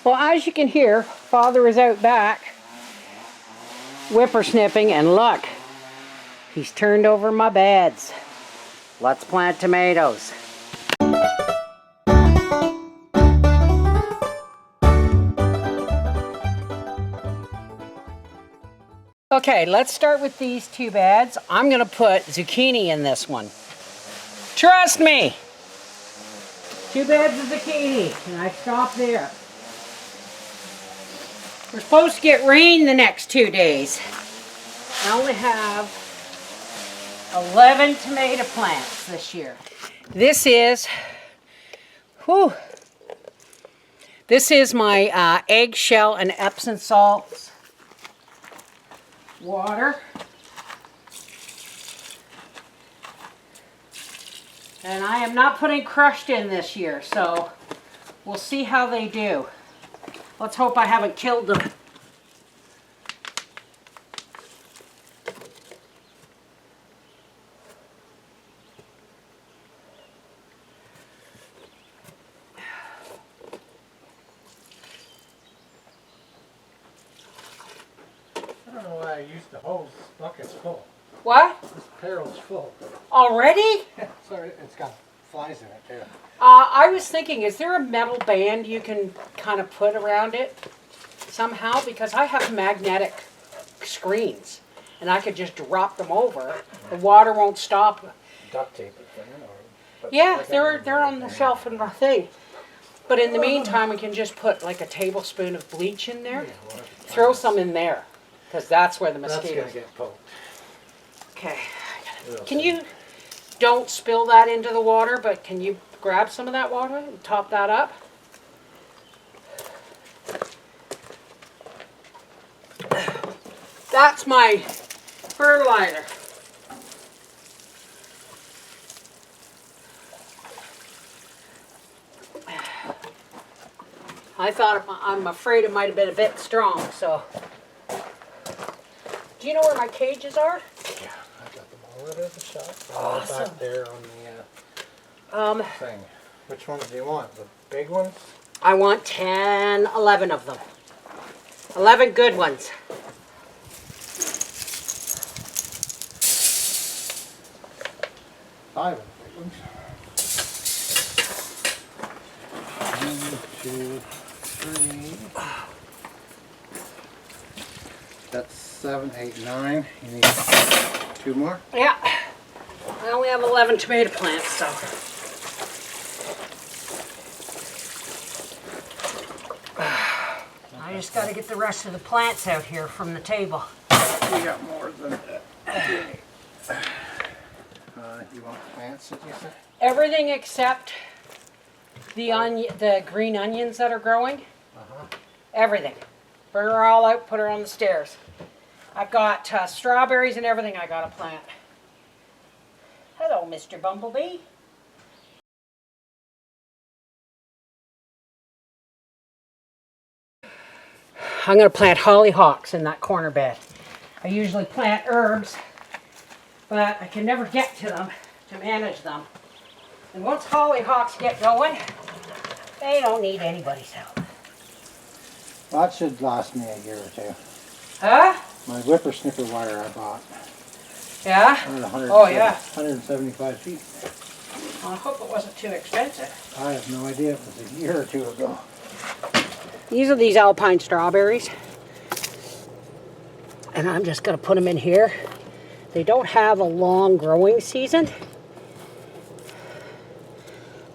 Well, as you can hear, Father is out back whippersnipping, and look, he's turned over my beds. Let's plant tomatoes. Okay, let's start with these two beds. I'm going to put zucchini in this one. Trust me! 2 beds of zucchini, and I stop there. We're supposed to get rain the next 2 days. I only have 11 tomato plants this year. This is my eggshell and Epsom salts water. And I am not putting crushed in this year, so we'll see how they do. Let's hope I haven't killed them. I don't know why I used the hose. Bucket's full. What? This barrel's full. Already? Sorry, it's got flies in it too. I was thinking, is there a metal band you can kind of put around it somehow? Because I have magnetic screens, and I could just drop them over. The water won't stop. Duct tape it there. Yeah, they're on the shelf in my thing. But in the meantime, we can just put like a tablespoon of bleach in there. Throw some in there, because that's where the mosquitoes. That's gonna get poked. Okay. Can you, don't spill that into the water, but can you grab some of that water and top that up? That's my fertilizer. I thought, I'm afraid it might have been a bit strong, so. Do you know where my cages are? Yeah, I got them all ready at the shop. Awesome. Back there on the thing. Which ones do you want? The big ones? I want 10, 11 of them. 11 good ones. Five of the big ones. 1, 2, 3. That's 7, 8, 9. You need 2 more? Yeah. I only have 11 tomato plants, so. I just got to get the rest of the plants out here from the table. We got more than that. You want plants, did you say? Everything except the green onions that are growing. Everything. Bring her all out, put her on the stairs. I've got strawberries and everything I got to plant. Hello, Mr. Bumblebee. I'm going to plant hollyhocks in that corner bed. I usually plant herbs, but I can never get to them to manage them. And once hollyhocks get going, they don't need anybody's help. Well, that should last me a year or 2. Huh? My whippersnipper wire I bought. Yeah? Oh yeah. 175 feet. Well, I hope it wasn't too expensive. I have no idea. It was a year or 2 ago. These are these alpine strawberries. And I'm just going to put them in here. They don't have a long growing season.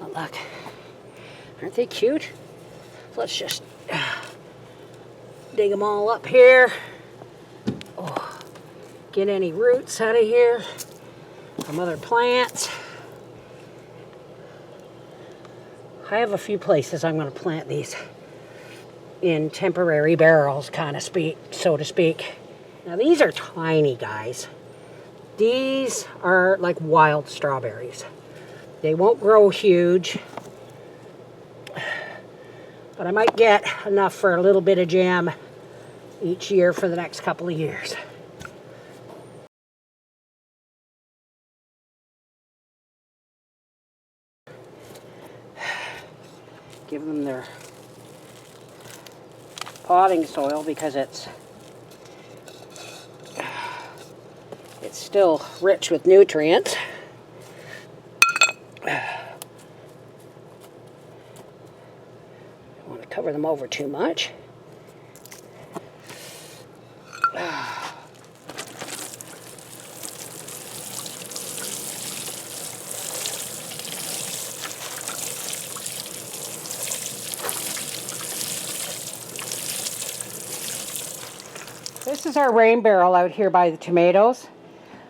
But look, aren't they cute? Let's just dig them all up here. Oh, get any roots out of here from other plants. I have a few places I'm going to plant these in temporary barrels, so to speak. Now these are tiny, guys. These are like wild strawberries. They won't grow huge, but I might get enough for a little bit of jam each year for the next couple of years. Give them their potting soil because it's still rich with nutrients. Don't want to cover them over too much. This is our rain barrel out here by the tomatoes.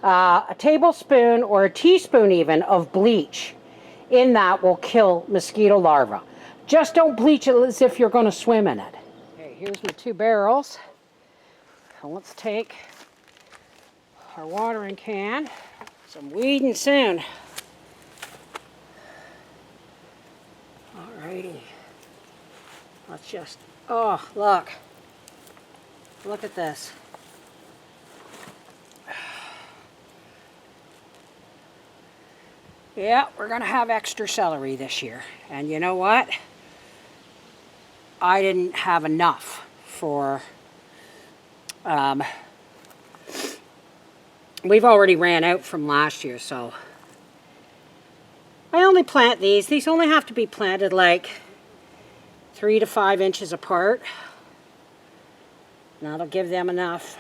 A tablespoon or a teaspoon even of bleach in that will kill mosquito larvae. Just don't bleach it as if you're going to swim in it. Okay, here's my 2 barrels. So let's take our watering can. Some weeding soon. Alrighty. Let's just, oh, look. Look at this. Yeah, we're going to have extra celery this year. And you know what? I didn't have enough for... we've already ran out from last year, so... I only plant these. These only have to be planted like 3 to 5 inches apart. And that'll give them enough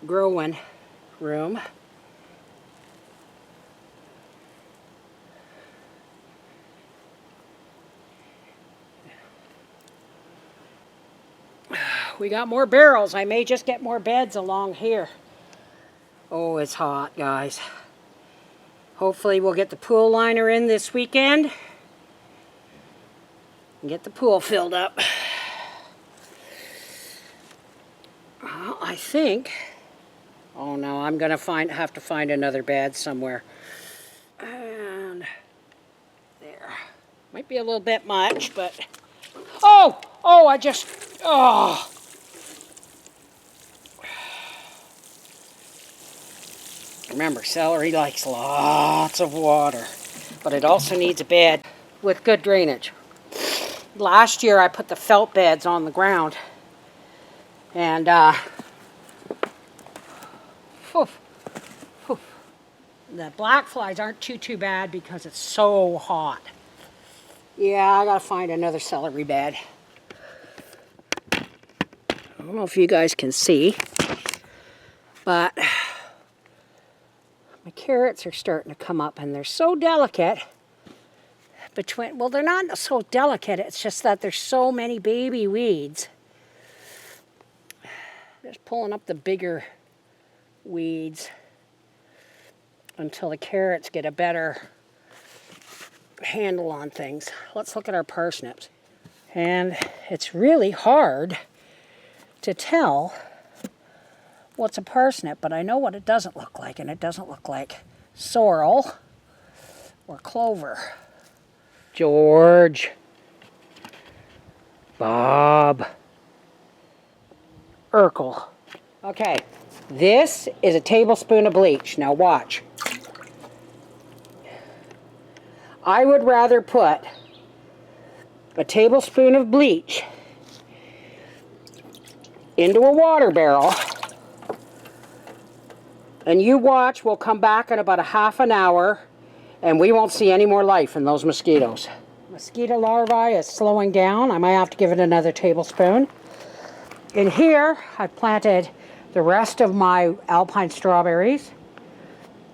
growing room. We got more barrels. I may just get more beds along here. Oh, it's hot, guys. Hopefully we'll get the pool liner in this weekend and get the pool filled up. Well, I think... Oh no, I'm gonna have to find another bed somewhere. And there. Might be a little bit much, but... Oh! Oh, I just... Oh! Remember, celery likes lots of water, but it also needs a bed with good drainage. Last year I put the felt beds on the ground, and the black flies aren't too bad because it's so hot. Yeah, I gotta find another celery bed. I don't know if you guys can see, but my carrots are starting to come up, and they're so delicate. Well, they're not so delicate, it's just that there's so many baby weeds. Just pulling up the bigger weeds until the carrots get a better handle on things. Let's look at our parsnips. And it's really hard to tell what's a parsnip, but I know what it doesn't look like, and it doesn't look like sorrel or clover. George, Bob, Urkel. Okay, this is a tablespoon of bleach. Now watch. I would rather put a tablespoon of bleach into a water barrel, and you watch, we'll come back in about a half an hour and we won't see any more life in those mosquitoes. Mosquito larvae is slowing down. I might have to give it another tablespoon. In here, I've planted the rest of my alpine strawberries.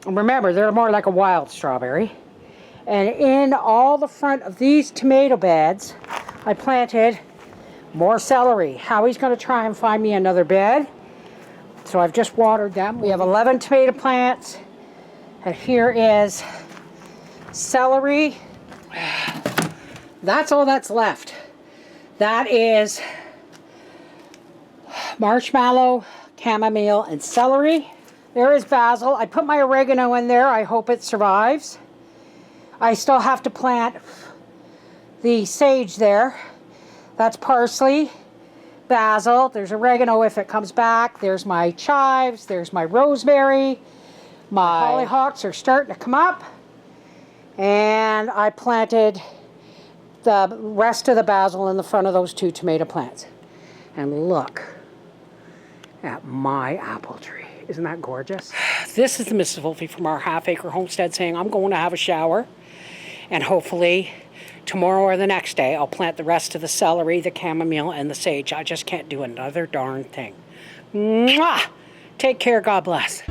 And remember, they're more like a wild strawberry. And in all the front of these tomato beds, I planted more celery. Howie's going to try and find me another bed. So I've just watered them. We have 11 tomato plants. And here is celery. That's all that's left. That is marshmallow, chamomile, and celery. There is basil. I put my oregano in there. I hope it survives. I still have to plant the sage there. That's parsley, basil. There's oregano if it comes back. There's my chives. There's my rosemary. My hollyhocks are starting to come up. And I planted the rest of the basil in the front of those 2 tomato plants. And look at my apple tree. Isn't that gorgeous? This is Mrs. Wolfie from our half-acre homestead saying I'm going to have a shower. And hopefully tomorrow or the next day I'll plant the rest of the celery, the chamomile, and the sage. I just can't do another darn thing. Mwah! Take care. God bless.